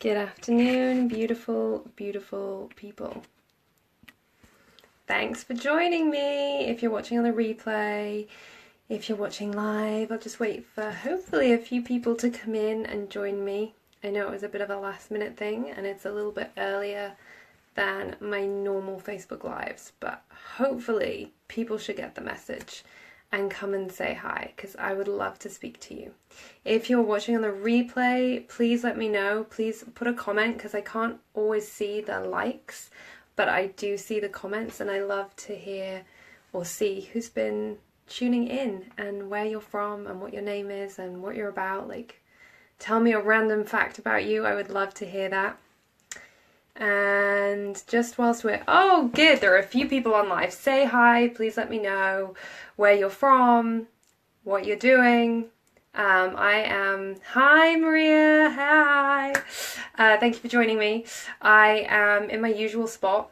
Good afternoon, beautiful, beautiful people. Thanks for joining me. If you're watching on the replay, if you're watching live, I'll just wait for hopefully a few people to come in and join me. I know it was a bit of a last minute thing and it's a little bit earlier than my normal Facebook lives, but hopefully people should get the message and come and say hi, because I would love to speak to you. If you're watching on the replay, please let me know. Please put a comment, because I can't always see the likes, but I do see the comments, and I love to hear or see who's been tuning in and where you're from and what your name is and what you're about. Like, tell me a random fact about you. I would love to hear that. And just whilst oh good, there are a few people on live. Say hi, please let me know where you're from, what you're doing. Hi Maria, hi. Thank you for joining me. I am in my usual spot.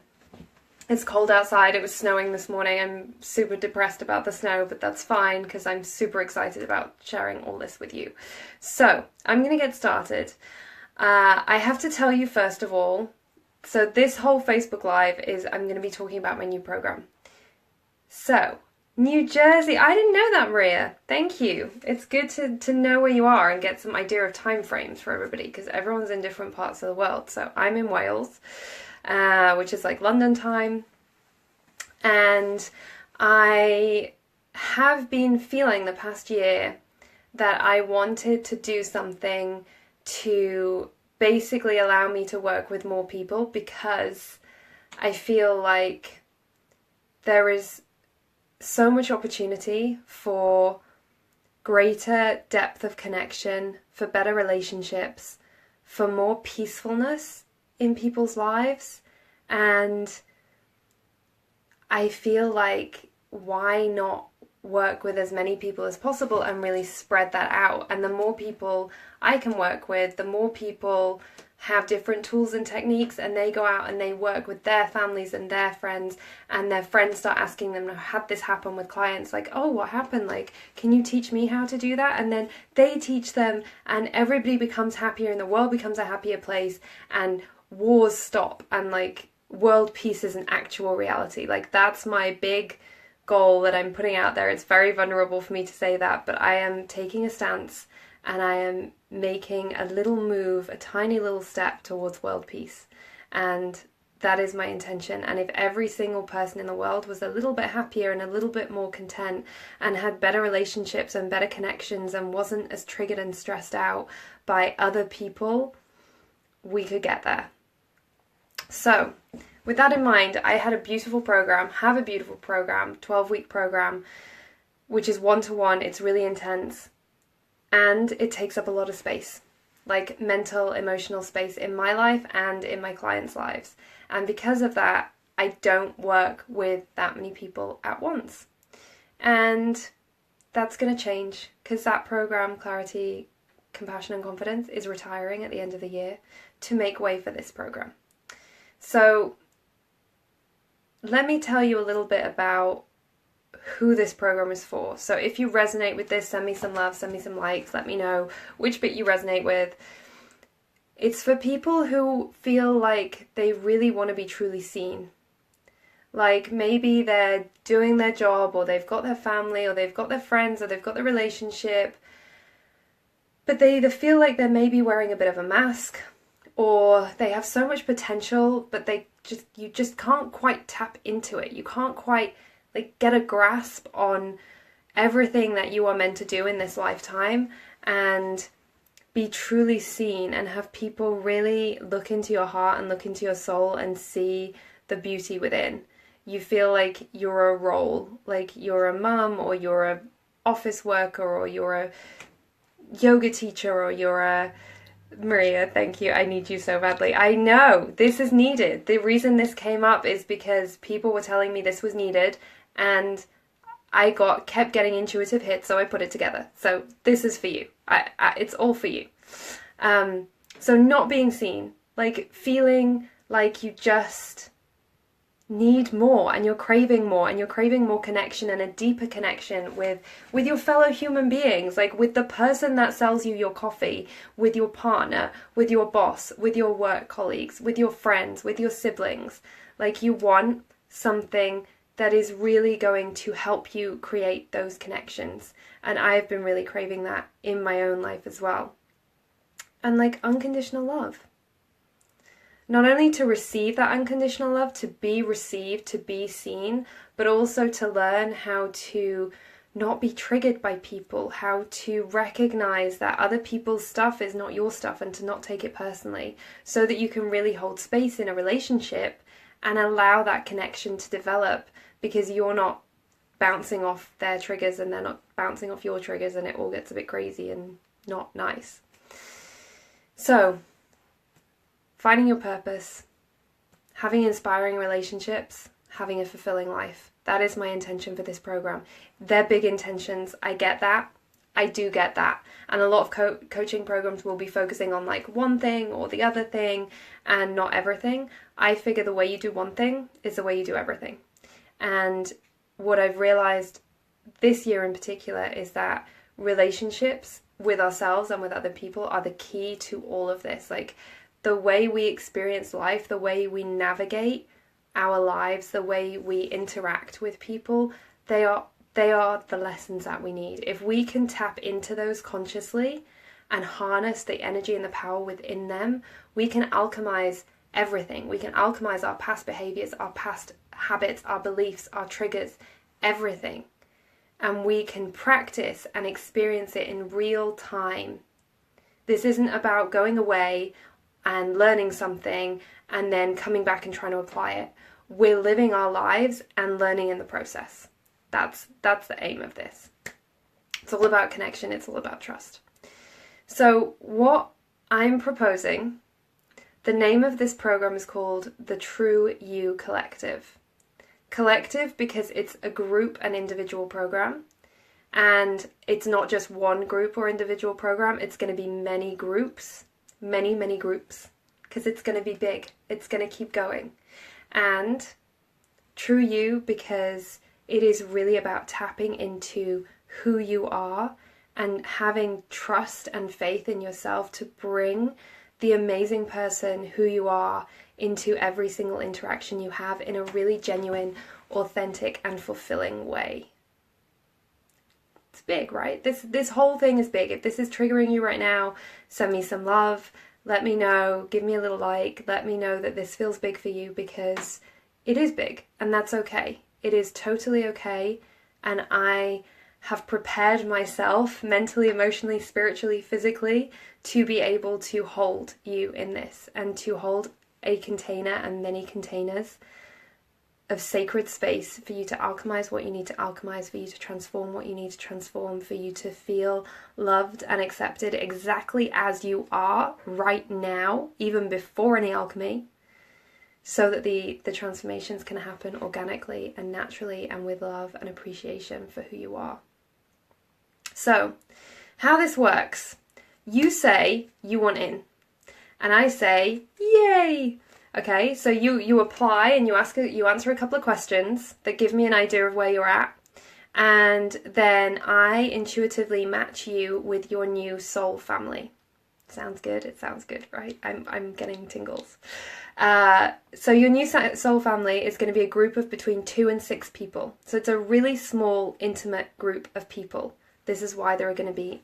It's cold outside, it was snowing this morning. I'm super depressed about the snow, but that's fine because I'm super excited about sharing all this with you. So, I'm going to get started. I have to tell you first of all, so this whole Facebook Live is I'm going to be talking about my new program. So, New Jersey, I didn't know that, Maria. Thank you. It's good to know where you are and get some idea of time frames for everybody, because everyone's in different parts of the world. So I'm in Wales, which is like London time, and I have been feeling the past year that I wanted to do something to basically allow me to work with more people, because I feel like there is so much opportunity for greater depth of connection, for better relationships, for more peacefulness in people's lives. And I feel like, why not work with as many people as possible and really spread that out? And the more people I can work with, the more people have different tools and techniques, and they go out and they work with their families and their friends, and their friends start asking them, had this happen with clients, like, oh, what happened? Like, can you teach me how to do that? And then they teach them, and everybody becomes happier, and the world becomes a happier place, and wars stop, and like world peace is an actual reality. Like, that's my big goal that I'm putting out there. It's very vulnerable for me to say that, but I am taking a stance and I am making a little move, a tiny little step towards world peace. And that is my intention. And if every single person in the world was a little bit happier and a little bit more content and had better relationships and better connections and wasn't as triggered and stressed out by other people, we could get there. So, with that in mind, I had a beautiful program, 12-week program, which is one-to-one. It's really intense. And it takes up a lot of space, like mental, emotional space in my life and in my clients' lives. And because of that, I don't work with that many people at once. And that's going to change, because that program, Clarity, Compassion and Confidence, is retiring at the end of the year to make way for this program. So let me tell you a little bit about who this program is for. So if you resonate with this, send me some love, send me some likes, let me know which bit you resonate with. It's for people who feel like they really want to be truly seen. Like, maybe they're doing their job, or they've got their family, or they've got their friends, or they've got their relationship, but they either feel like they're maybe wearing a bit of a mask, or they have so much potential, but you just can't quite tap into it. You can't quite get a grasp on everything that you are meant to do in this lifetime and be truly seen, and have people really look into your heart and look into your soul and see the beauty within. You feel like you're a role, like you're a mum, or you're a office worker, or you're a yoga teacher, or you're a... Maria, thank you. I need you so badly. I know this is needed. The reason this came up is because people were telling me this was needed, and I kept getting intuitive hits, so I put it together. So this is for you. It's all for you. So not being seen, like feeling like you just need more, and you're craving more, and you're craving more connection and a deeper connection with your fellow human beings, like with the person that sells you your coffee, with your partner, with your boss, with your work colleagues, with your friends, with your siblings. Like, you want something that is really going to help you create those connections. And I've been really craving that in my own life as well. And like unconditional love. Not only to receive that unconditional love, to be received, to be seen, but also to learn how to not be triggered by people, how to recognize that other people's stuff is not your stuff and to not take it personally, so that you can really hold space in a relationship and allow that connection to develop, because you're not bouncing off their triggers and they're not bouncing off your triggers, and it all gets a bit crazy and not nice. So, finding your purpose, having inspiring relationships, having a fulfilling life. That is my intention for this program. They're big intentions. I get that. I do get that. And a lot of coaching programs will be focusing on like one thing or the other thing and not everything. I figure the way you do one thing is the way you do everything. And what I've realized this year in particular is that relationships with ourselves and with other people are the key to all of this. Like, the way we experience life, the way we navigate our lives, the way we interact with people, they are the lessons that we need. If we can tap into those consciously and harness the energy and the power within them, we can alchemize everything. We can alchemize our past behaviors, our past habits, our beliefs, our triggers, everything. And we can practice and experience it in real time. This isn't about going away and learning something and then coming back and trying to apply it. We're living our lives and learning in the process. That's the aim of this. It's all about connection. It's all about trust. So what I'm proposing, the name of this program is called the True You Collective. Collective because it's a group and individual program. And it's not just one group or individual program. It's going to be many groups. Many groups, because it's going to be big. It's going to keep going. And True You, because it is really about tapping into who you are and having trust and faith in yourself to bring the amazing person who you are into every single interaction you have in a really genuine, authentic, and fulfilling way. It's big, right? This whole thing is big. If this is triggering you right now, send me some love. Let me know. Give me a little like. Let me know that this feels big for you, because it is big, and that's okay. It is totally okay. And I have prepared myself mentally, emotionally, spiritually, physically to be able to hold you in this, and to hold a container and many containers of sacred space for you to alchemize what you need to alchemize, for you to transform what you need to transform, for you to feel loved and accepted exactly as you are right now, even before any alchemy, so that the transformations can happen organically and naturally and with love and appreciation for who you are. So, how this works, you say you want in, and I say, yay! Okay, so you apply and you answer a couple of questions that give me an idea of where you're at, and then I intuitively match you with your new soul family. Sounds good? It sounds good, right? I'm getting tingles. So your new soul family is going to be a group of between 2 and 6 people. So it's a really small, intimate group of people. This is why there are going to be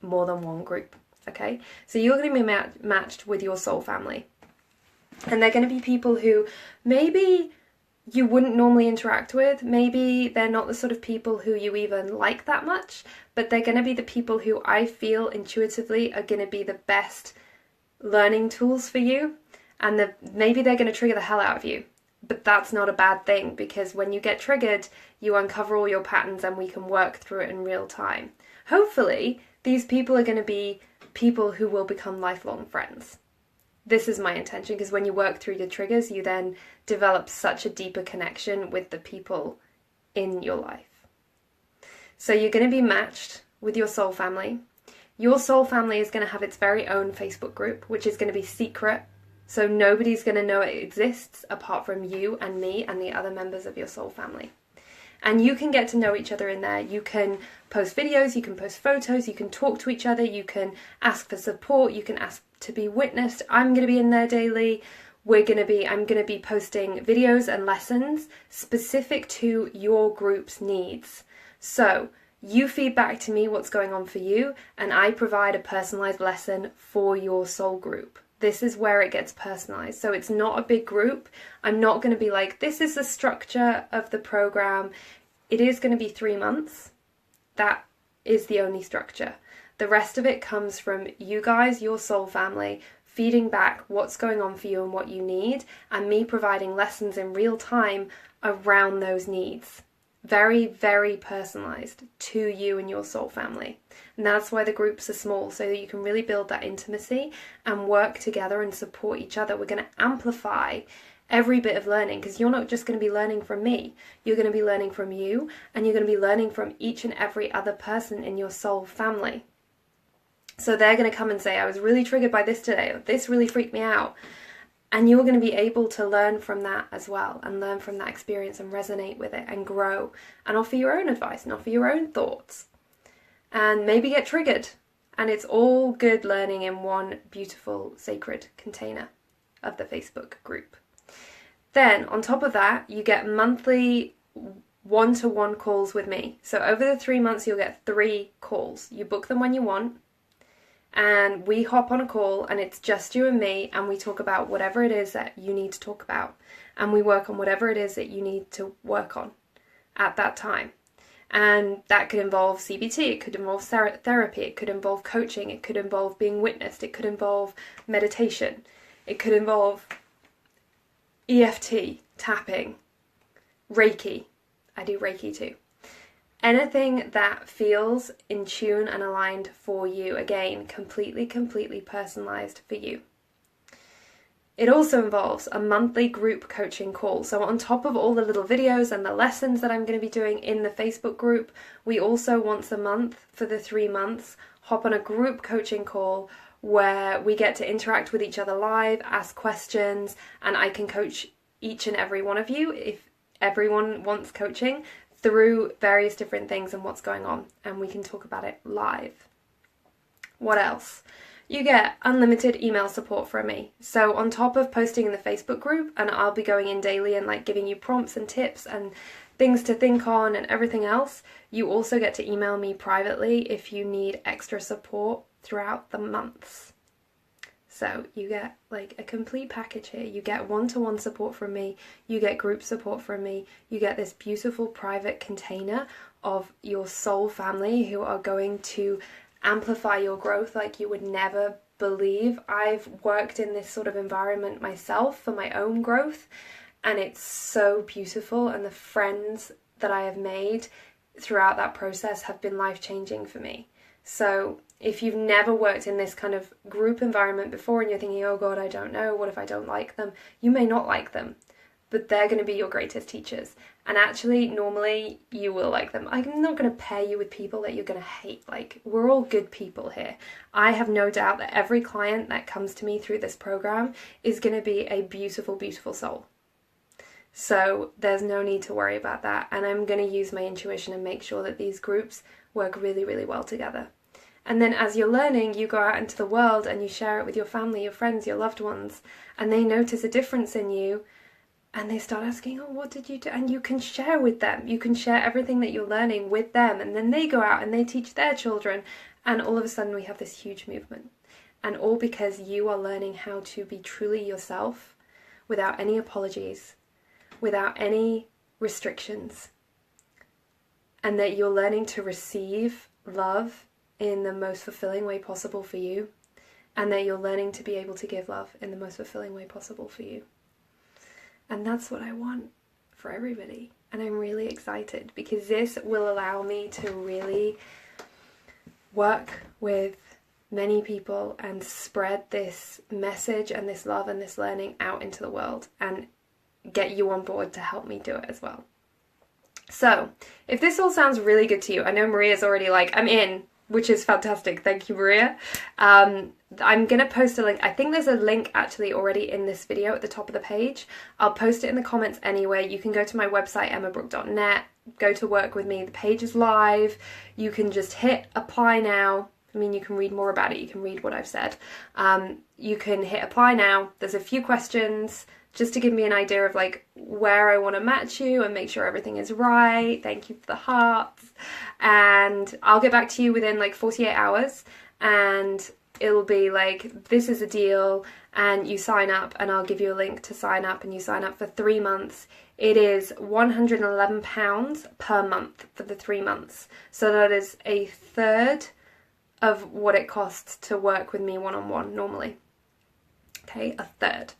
more than one group. Okay, so you're going to be matched with your soul family. And they're going to be people who maybe you wouldn't normally interact with. Maybe they're not the sort of people who you even like that much, but they're going to be the people who I feel intuitively are going to be the best learning tools for you. And maybe they're going to trigger the hell out of you. But that's not a bad thing, because when you get triggered, you uncover all your patterns and we can work through it in real time. Hopefully, these people are going to be people who will become lifelong friends. This is my intention, because when you work through the triggers, you then develop such a deeper connection with the people in your life. So you're going to be matched with your soul family. Your soul family is going to have its very own Facebook group, which is going to be secret. So nobody's going to know it exists apart from you and me and the other members of your soul family. And you can get to know each other in there. You can post videos, you can post photos, you can talk to each other, you can ask for support, you can ask to be witnessed. I'm going to be in there daily. I'm going to be posting videos and lessons specific to your group's needs. So you feed back to me what's going on for you, and I provide a personalized lesson for your soul group. This is where it gets personalized. So it's not a big group. I'm not going to be like, this is the structure of the program. It is going to be 3 months. That is the only structure. The rest of it comes from you guys, your soul family, feeding back what's going on for you and what you need, and me providing lessons in real time around those needs. Very, very personalized to you and your soul family. And that's why the groups are small, so that you can really build that intimacy and work together and support each other. We're going to amplify every bit of learning, because you're not just going to be learning from me. You're going to be learning from you, and you're going to be learning from each and every other person in your soul family. So they're going to come and say, I was really triggered by this today, or this really freaked me out. And you're going to be able to learn from that as well, and learn from that experience and resonate with it and grow and offer your own advice and offer your own thoughts and maybe get triggered. And it's all good learning in one beautiful sacred container of the Facebook group. Then on top of that, you get monthly one-to-one calls with me. So over the 3 months, you'll get 3 calls. You book them when you want. And we hop on a call, and it's just you and me, and we talk about whatever it is that you need to talk about, and we work on whatever it is that you need to work on at that time. And that could involve CBT, it could involve therapy, it could involve coaching, it could involve being witnessed, it could involve meditation, it could involve EFT, tapping, Reiki. I do Reiki too. Anything that feels in tune and aligned for you. Again, completely personalized for you. It also involves a monthly group coaching call. So on top of all the little videos and the lessons that I'm going to be doing in the Facebook group, we also once a month for the 3 months hop on a group coaching call where we get to interact with each other live, ask questions, and I can coach each and every one of you if everyone wants coaching through various different things and what's going on, and we can talk about it live. What else? You get unlimited email support from me. So on top of posting in the Facebook group, and I'll be going in daily and like giving you prompts and tips and things to think on and everything else, you also get to email me privately if you need extra support throughout the months. So you get like a complete package here. You get one-to-one support from me, you get group support from me, you get this beautiful private container of your soul family who are going to amplify your growth like you would never believe. I've worked in this sort of environment myself for my own growth, and it's so beautiful, and the friends that I have made throughout that process have been life-changing for me. So if you've never worked in this kind of group environment before and you're thinking, oh God, I don't know, what if I don't like them? You may not like them, but they're going to be your greatest teachers. And actually, normally you will like them. I'm not going to pair you with people that you're going to hate. Like, we're all good people here. I have no doubt that every client that comes to me through this program is going to be a beautiful, beautiful soul. So there's no need to worry about that. And I'm going to use my intuition and make sure that these groups work really, really well together. And then as you're learning, you go out into the world and you share it with your family, your friends, your loved ones, and they notice a difference in you, and they start asking, oh, what did you do? And you can share with them. You can share everything that you're learning with them, and then they go out and they teach their children, and all of a sudden we have this huge movement. And all because you are learning how to be truly yourself without any apologies, without any restrictions, and that you're learning to receive love in the most fulfilling way possible for you, and that you're learning to be able to give love in the most fulfilling way possible for you. And that's what I want for everybody. And I'm really excited because this will allow me to really work with many people and spread this message and this love and this learning out into the world and get you on board to help me do it as well. So if this all sounds really good to you, I know Maria's already like, I'm in, which is fantastic. Thank you, Maria. I'm going to post a link. I think there's a link actually already in this video at the top of the page. I'll post it in the comments anyway. You can go to my website, emmabrook.net, go to work with me. The page is live. You can just hit apply now. I mean, you can read more about it. You can read what I've said. You can hit apply now. There's a few questions just to give me an idea of like where I want to match you and make sure everything is right. Thank you for the hearts. And I'll get back to you within like 48 hours, and it'll be like, this is a deal, and you sign up, and I'll give you a link to sign up, and you sign up for 3 months. It is £111 per month for the 3 months. So that is a third of what it costs to work with me one-on-one normally. Okay, a third.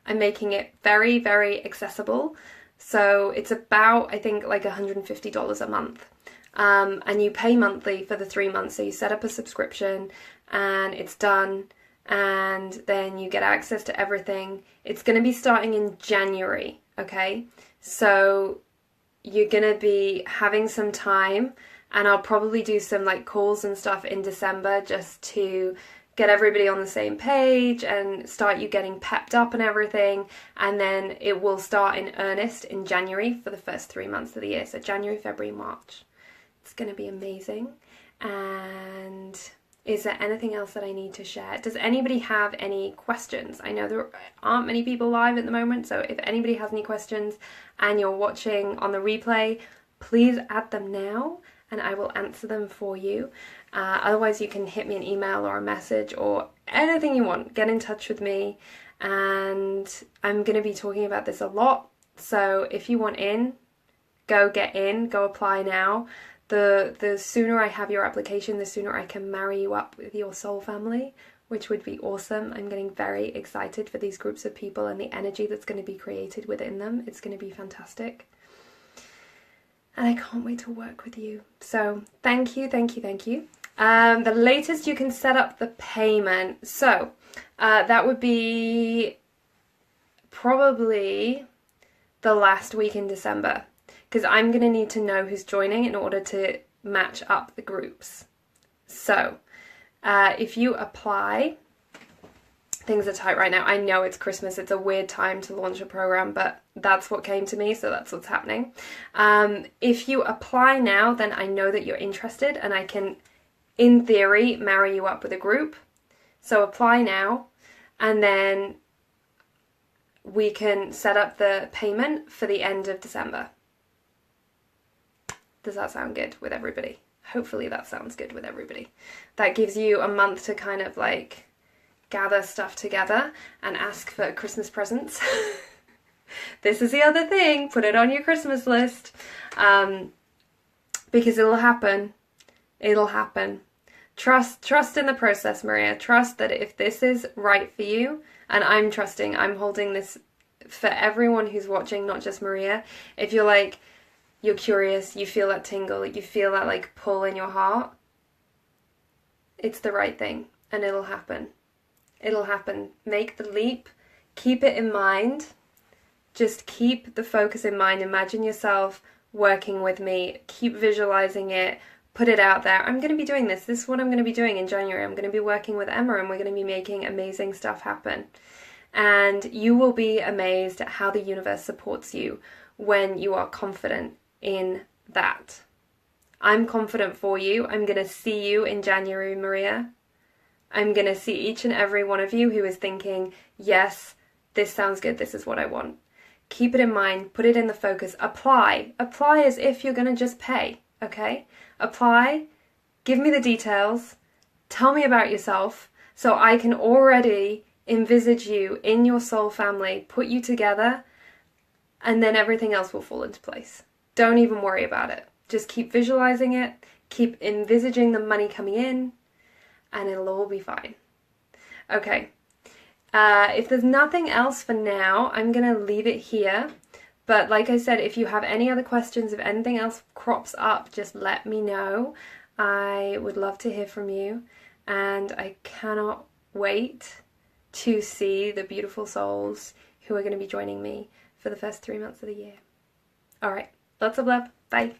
I'm making it very, very accessible. So it's about, I think, like $150 a month. And you pay monthly for the 3 months. So you set up a subscription and it's done, and then you get access to everything. It's going to be starting in January, okay? So you're going to be having some time, and I'll probably do some like calls and stuff in December just to get everybody on the same page and start you getting pepped up and everything. And then it will start in earnest in January for the first 3 months of the year. So January, February, March. It's going to be amazing. And is there anything else that I need to share? Does anybody have any questions? I know there aren't many people live at the moment, so if anybody has any questions and you're watching on the replay, please add them now and I will answer them for you. Otherwise, you can hit me an email or a message or anything you want. Get in touch with me, and I'm going to be talking about this a lot. So if you want in, go get in, go apply now. The sooner I have your application, the sooner I can marry you up with your soul family, which would be awesome. I'm getting very excited for these groups of people and the energy that's going to be created within them. It's going to be fantastic. And I can't wait to work with you. So thank you, thank you, thank you. The latest you can set up the payment. So that would be probably the last week in December, because I'm going to need to know who's joining in order to match up the groups. So if you apply, things are tight right now. I know it's Christmas. It's a weird time to launch a program, but that's what came to me, so that's what's happening. If you apply now, then I know that you're interested and I can, in theory, marry you up with a group. So apply now, and then we can set up the payment for the end of December. Does that sound good with everybody? Hopefully that sounds good with everybody. That gives you a month to kind of like gather stuff together and ask for Christmas presents. This is the other thing. Put it on your Christmas list. Because it'll happen. It'll happen. Trust in the process, Maria. Trust that if this is right for you, and I'm trusting, I'm holding this for everyone who's watching, not just Maria. If you're like, you're curious, you feel that tingle, you feel that like pull in your heart, it's the right thing and it'll happen. It'll happen. Make the leap. Keep it in mind. Just keep the focus in mind. Imagine yourself working with me. Keep visualizing it. Put it out there. I'm going to be doing this. This is what I'm going to be doing in January. I'm going to be working with Emma and we're going to be making amazing stuff happen. And you will be amazed at how the universe supports you when you are confident in that. I'm confident for you. I'm going to see you in January, Maria. I'm going to see each and every one of you who is thinking, yes, this sounds good. This is what I want. Keep it in mind. Put it in the focus. Apply. Apply as if you're going to just pay. Okay? Apply. Give me the details. Tell me about yourself so I can already envisage you in your soul family, put you together, and then everything else will fall into place. Don't even worry about it. Just keep visualizing it. Keep envisaging the money coming in, and it'll all be fine. Okay. If there's nothing else for now, I'm going to leave it here. But like I said, if you have any other questions, if anything else crops up, just let me know. I would love to hear from you. And I cannot wait to see the beautiful souls who are going to be joining me for the first 3 months of the year. All right. Lots of love. Bye.